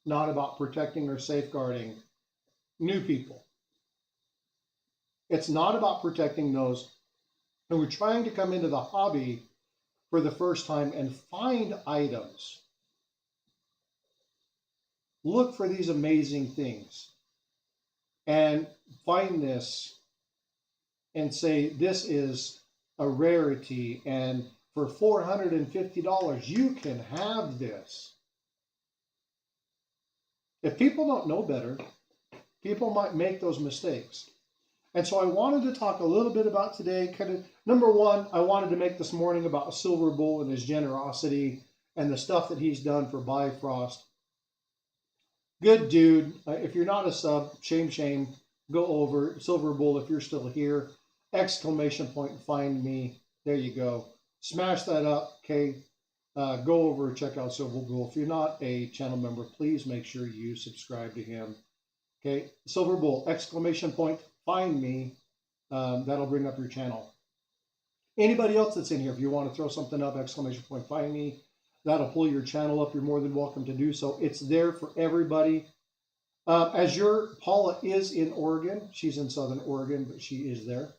not about protecting or safeguarding new people. It's not about protecting those who are trying to come into the hobby for the first time and find items. Look for these amazing things and find this and say, this is a rarity, and for $450 you can have this. If people don't know better, people might make those mistakes. And so I wanted to talk a little bit about today. Kind of, number one, I wanted to make this morning about Silver Bull and his generosity and the stuff that he's done for ByFrost. Good dude. If you're not a sub, shame, go over. Silver Bull, if you're still here, exclamation point, find me. There you go. Smash that up, okay? Go over and check out Silver Bull. If you're not a channel member, please make sure you subscribe to him. Okay, Silver Bull, exclamation point, find me. That'll bring up your channel. Anybody else that's in here, if you want to throw something up, exclamation point, find me. That'll pull your channel up. You're more than welcome to do so. It's there for everybody. Paula is in Oregon. She's in Southern Oregon, but she is there.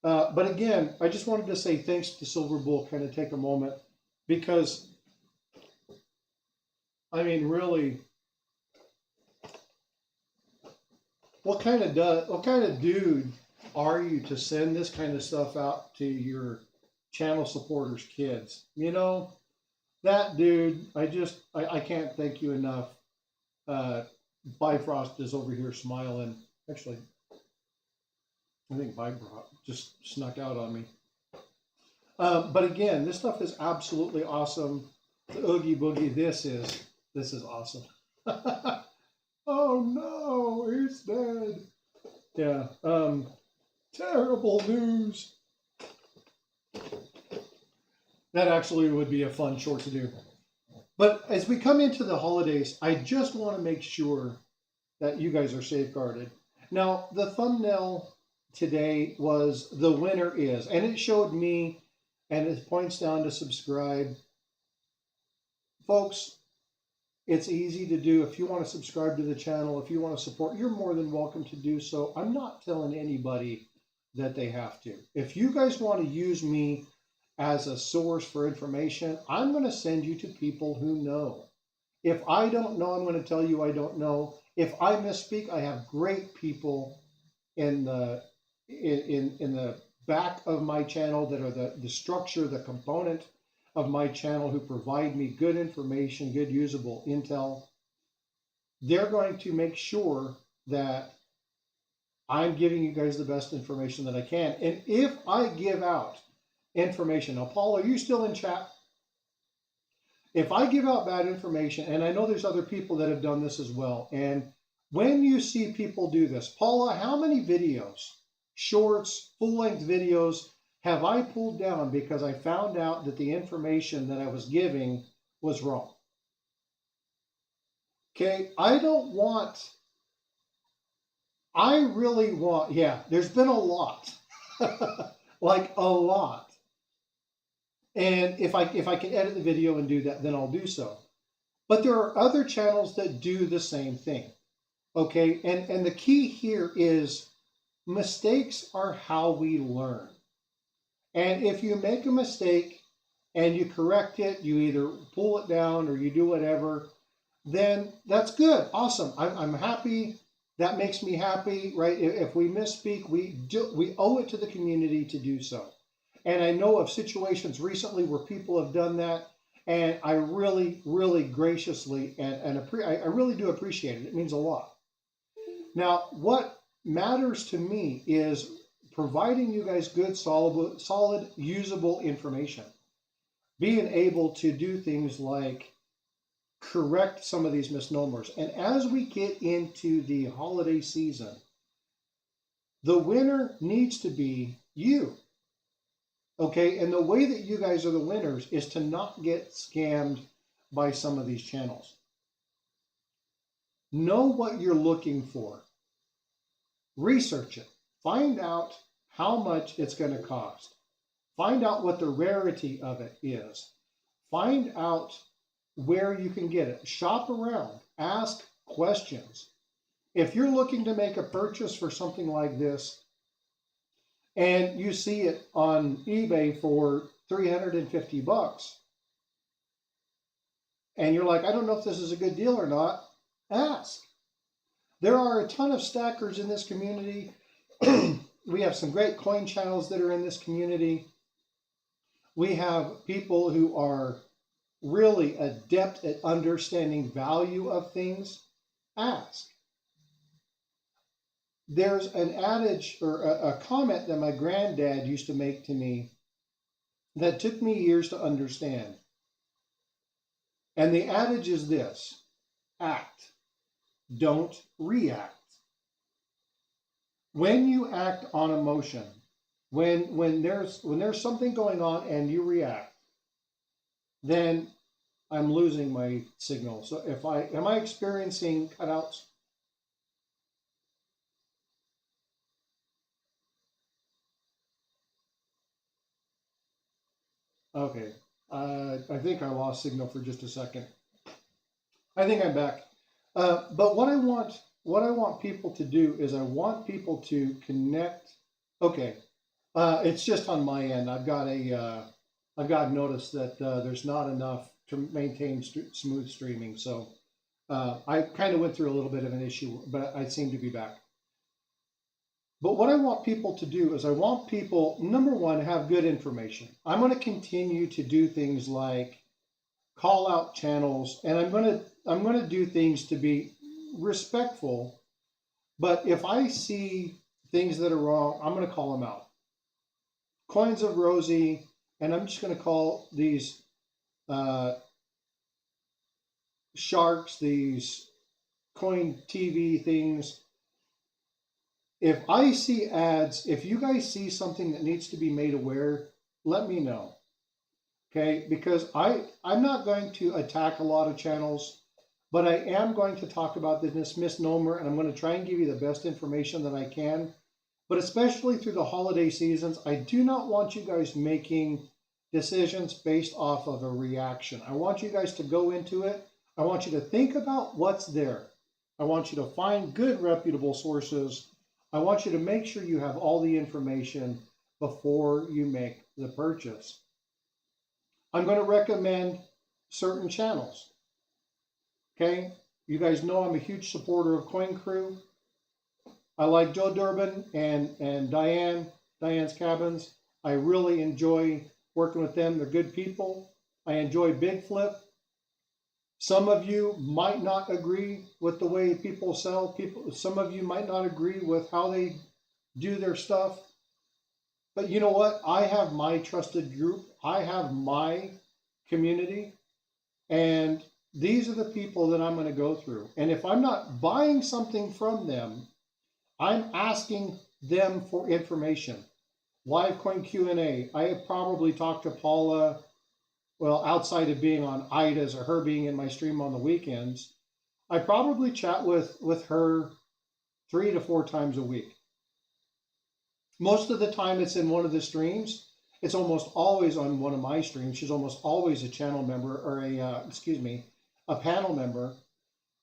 But again, I just wanted to say thanks to Silver Bull, kind of take a moment, because, I mean, really, what kind of dude are you to send this kind of stuff out to your channel supporters' kids? You know, that dude, I can't thank you enough. ByFrost is over here smiling. Actually, I think ByFrost just snuck out on me. But again, this stuff is absolutely awesome. The Oogie Boogie, this is awesome. Oh no, he's dead. Yeah, terrible news. That actually would be a fun short to do. But as we come into the holidays, I just want to make sure that you guys are safeguarded. Now, the thumbnail today was the winner is, and it showed me, and it points down to subscribe. Folks, it's easy to do. If you want to subscribe to the channel, if you want to support, you're more than welcome to do so. I'm not telling anybody that they have to. If you guys want to use me as a source for information, I'm going to send you to people who know. If I don't know, I'm going to tell you I don't know. If I misspeak, I have great people in the back of my channel that are the structure, the component of my channel, who provide me good information, good usable intel. They're going to make sure that I'm giving you guys the best information that I can. And if I give out information, now Paul, are you still in chat? If I give out bad information, and I know there's other people that have done this as well, and when you see people do this, Paula, how many videos, shorts, full-length videos, have I pulled down because I found out that the information that I was giving was wrong? Okay, I really want, yeah, there's been a lot, like a lot. And if I can edit the video and do that, then I'll do so. But there are other channels that do the same thing. Okay, and the key here is mistakes are how we learn. And if you make a mistake and you correct it, you either pull it down or you do whatever, then that's good, awesome. I'm happy. That makes me happy, right? If we misspeak, we owe it to the community to do so. And I know of situations recently where people have done that, and I really, really graciously and I really do appreciate it. It means a lot. Now, what matters to me is providing you guys good, solid, usable information. Being able to do things like correct some of these misnomers. And as we get into the holiday season, the winner needs to be you. Okay, and the way that you guys are the winners is to not get scammed by some of these channels. Know what you're looking for. Research it. Find out how much it's going to cost. Find out what the rarity of it is. Find out where you can get it. Shop around. Ask questions. If you're looking to make a purchase for something like this, and you see it on eBay for $350, and you're like, I don't know if this is a good deal or not, ask. There are a ton of stackers in this community. We have some great coin channels that are in this community. We have people who are really adept at understanding value of things. Ask. There's an adage or a comment that my granddad used to make to me that took me years to understand. And the adage is this: act, don't react. When you act on emotion, when there's something going on and you react, then I'm losing my signal. So am I experiencing cutouts? Okay, I think I lost signal for just a second. I think I'm back. But what I want people to do is I want people to connect. Okay, it's just on my end. I've got notice that there's not enough to maintain smooth streaming. So I kind of went through a little bit of an issue, but I seem to be back. But what I want people to do is I want people, number one, have good information. I'm going to continue to do things like call out channels, and I'm going to do things to be respectful. But if I see things that are wrong, I'm going to call them out. Coins of Rosie, and I'm just going to call these sharks, these coin TV things. If I see ads, if you guys see something that needs to be made aware, let me know. okay? Because I'm not going to attack a lot of channels, but I am going to talk about this misnomer, and I'm going to try and give you the best information that I can. But especially through the holiday seasons, I do not want you guys making decisions based off of a reaction. I want you guys to go into it. I want you to think about what's there. I want you to find good, reputable sources. I want you to make sure you have all the information before you make the purchase. I'm going to recommend certain channels. Okay? You guys know I'm a huge supporter of Coin Crew. I like Joe Durbin and Diane's Cabins. I really enjoy working with them. They're good people. I enjoy Big Flip. Some of you might not agree with the way people sell. Some of you might not agree with how they do their stuff. But you know what? I have my trusted group. I have my community. And these are the people that I'm going to go through. And if I'm not buying something from them, I'm asking them for information. Live coin Q&A. I have probably talked to Paula, well, outside of being on Ida's or her being in my stream on the weekends, I probably chat with her 3 to 4 times a week. Most of the time it's in one of the streams. It's almost always on one of my streams. She's almost always a channel member or a panel member,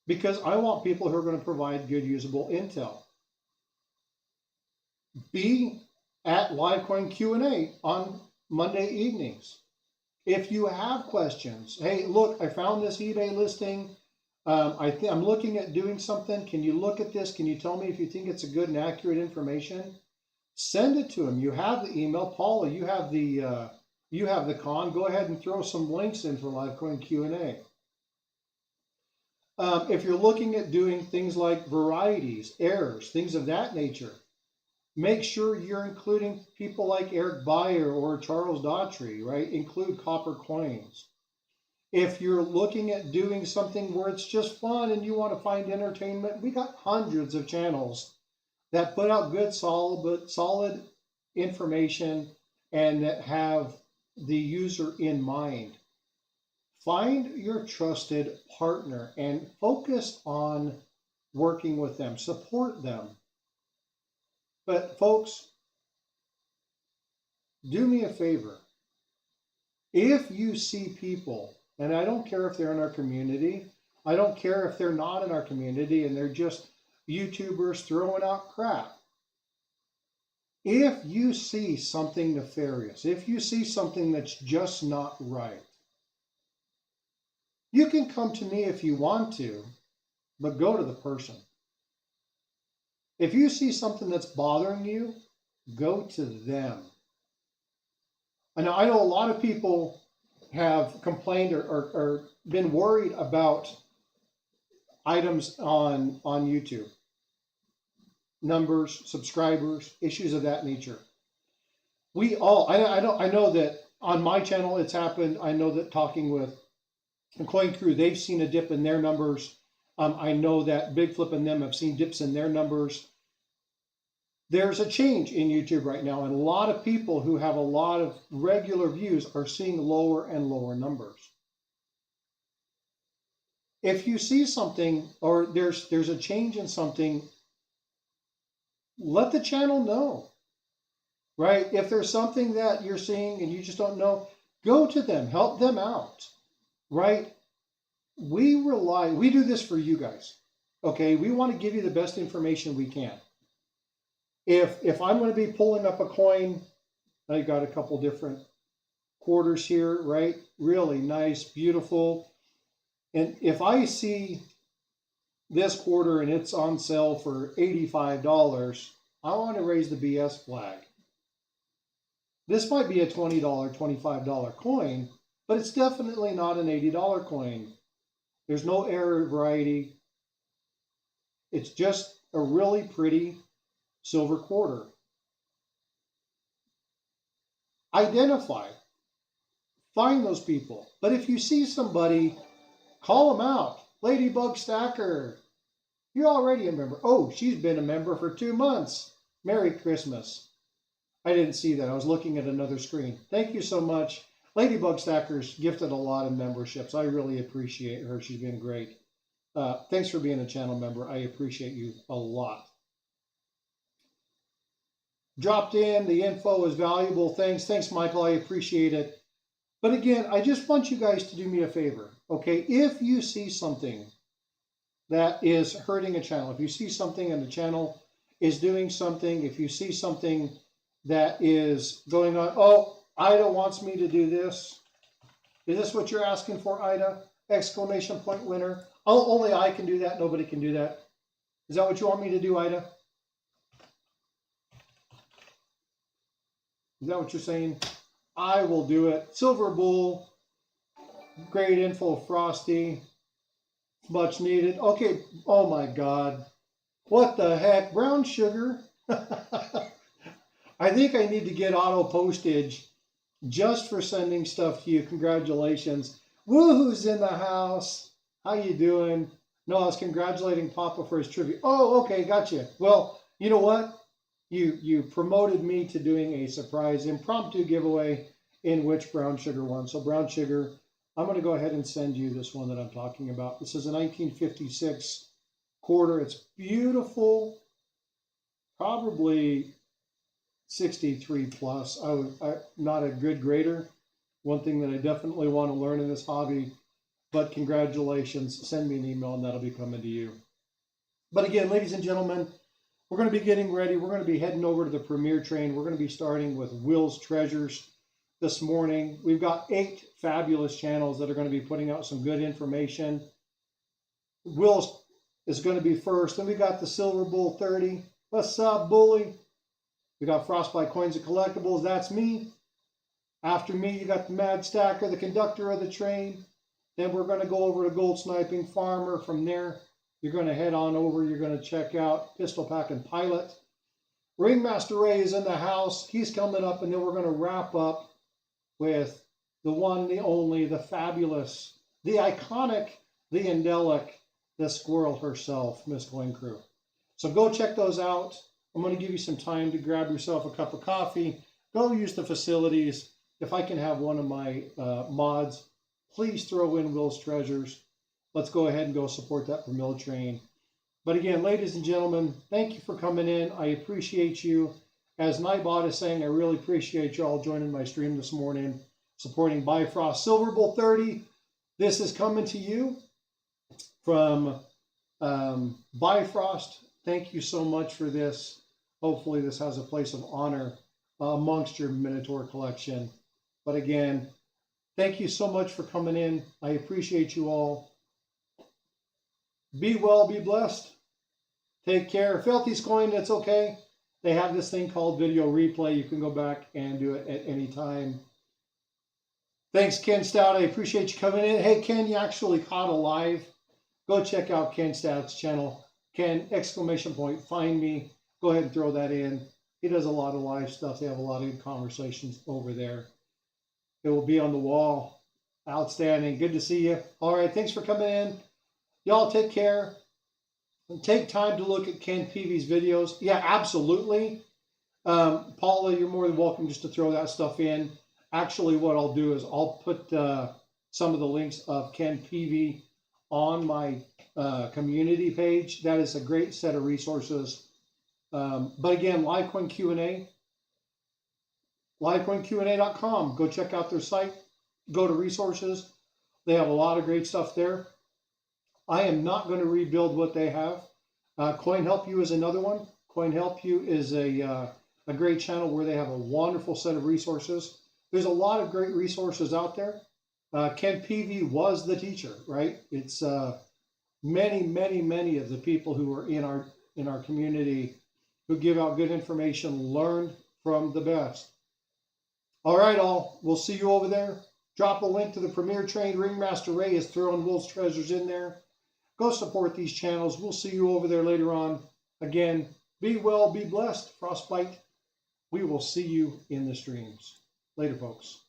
because I want people who are going to provide good usable intel. Be at Livecoin Q&A on Monday evenings. If you have questions, hey, look, I found this eBay listing. I'm looking at doing something. Can you look at this? Can you tell me if you think it's a good and accurate information? Send it to him. You have the email. Paula, you have the con. Go ahead and throw some links in for Livecoin Q&A. If you're looking at doing things like varieties, errors, things of that nature, make sure you're including people like Eric Beyer or Charles Daughtry, right? Include copper coins. If you're looking at doing something where it's just fun and you want to find entertainment, we got hundreds of channels that put out good, solid information and that have the user in mind. Find your trusted partner and focus on working with them. Support them. But folks, do me a favor. If you see people, and I don't care if they're in our community, I don't care if they're not in our community and they're just YouTubers throwing out crap. If you see something nefarious, if you see something that's just not right, you can come to me if you want to, but go to the person. If you see something that's bothering you, go to them. I know a lot of people have complained or been worried about items on YouTube. Numbers, subscribers, issues of that nature. I know that on my channel it's happened. I know that talking with Coin Crew, they've seen a dip in their numbers. I know that Big Flip and them have seen dips in their numbers. There's a change in YouTube right now, and a lot of people who have a lot of regular views are seeing lower and lower numbers. If you see something or there's a change in something, let the channel know, right? If there's something that you're seeing and you just don't know, go to them, help them out, right? We do this for you guys, okay? We want to give you the best information we can. If I'm going to be pulling up a coin, I got a couple different quarters here, right? Really nice, beautiful. And if I see this quarter and it's on sale for $85, I want to raise the BS flag. This might be a $20, $25 coin, but it's definitely not an $80 coin. There's no error variety. It's just a really pretty silver quarter. Identify. Find those people. But if you see somebody, call them out. Ladybug Stacker, you're already a member. Oh, she's been a member for 2 months. Merry Christmas. I didn't see that. I was looking at another screen. Thank you so much. Ladybug Stacker's gifted a lot of memberships. I really appreciate her. She's been great. Thanks for being a channel member. I appreciate you a lot. Dropped in. The info is valuable. Thanks, Michael. I appreciate it. But again, I just want you guys to do me a favor. Okay, if you see something that is hurting a channel, if you see something and the channel is doing something, if you see something that is going on, oh, Ida wants me to do this. Is this what you're asking for, Ida? Exclamation point winner. Oh, only I can do that. Nobody can do that. Is that what you want me to do, Ida? Is that what you're saying? I will do it. Silver Bull. Great info, Frosty. Much needed. Okay. Oh my God. What the heck? Brown sugar? I think I need to get auto postage just for sending stuff to you. Congratulations. Woohoo's in the house. How you doing? No, I was congratulating Papa for his tribute. Oh, okay. Gotcha. Well, you know what? You promoted me to doing a surprise impromptu giveaway in which brown sugar won. So brown sugar, I'm going to go ahead and send you this one that I'm talking about. This is a 1956 quarter. It's beautiful. Probably 63 plus. I'm not a good grader. One thing that I definitely want to learn in this hobby. But congratulations. Send me an email and that'll be coming to you. But again, ladies and gentlemen, we're going to be getting ready. We're going to be heading over to the premiere train. We're going to be starting with Will's Treasures this morning. We've got 8 fabulous channels that are going to be putting out some good information. Will's is going to be first. Then we got the Silver Bull30. What's up, bully? We got Frostbite Coins and Collectibles. That's me. After me, you got the Mad Stacker, the conductor of the train. Then we're going to go over to Gold Sniping Farmer. From there, you're going to head on over. You're going to check out Pistol Packing Pilot. Ringmaster Ray is in the house. He's coming up, and then we're going to wrap up with the one, the only, the fabulous, the iconic, the angelic, the squirrel herself, Miss Coin Crew. So go check those out. I'm going to give you some time to grab yourself a cup of coffee. Go use the facilities. If I can have one of my mods, please throw in Will's Treasures. Let's go ahead and go support that premiere train. But again, ladies and gentlemen, thank you for coming in. I appreciate you. As Nightbot is saying, I really appreciate you all joining my stream this morning, supporting ByFrost Silver Bull30. This is coming to you from ByFrost. Thank you so much for this. Hopefully this has a place of honor amongst your Minotaur collection. But again, thank you so much for coming in. I appreciate you all. Be well, be blessed. Take care. Filthy's coin, that's okay. They have this thing called video replay. You can go back and do it at any time. Thanks, Ken Stout. I appreciate you coming in. Hey, Ken, you actually caught a live. Go check out Ken Stout's channel. Ken, exclamation point, find me. Go ahead and throw that in. He does a lot of live stuff. They have a lot of good conversations over there. It will be on the wall. Outstanding. Good to see you. All right, thanks for coming in. Y'all take care. And take time to look at Ken Peavy's videos. Yeah, absolutely. Paula, you're more than welcome just to throw that stuff in. Actually, what I'll do is I'll put some of the links of Ken Peavy on my community page. That is a great set of resources. But again, LiveCoin Q&A, LiveCoinQA.com. Go check out their site. Go to resources. They have a lot of great stuff there. I am not going to rebuild what they have. Coin Help You is another one. Coin Help You is a great channel where they have a wonderful set of resources. There's a lot of great resources out there. Ken Peavy was the teacher, right? It's many of the people who are in our community who give out good information learned from the best. All right, all. We'll see you over there. Drop a link to the premiere train. Ringmaster Ray is throwing Will's Treasures in there. Go support these channels. We'll see you over there later on. Again, be well, be blessed. Frostbite. We will see you in the streams. Later, folks.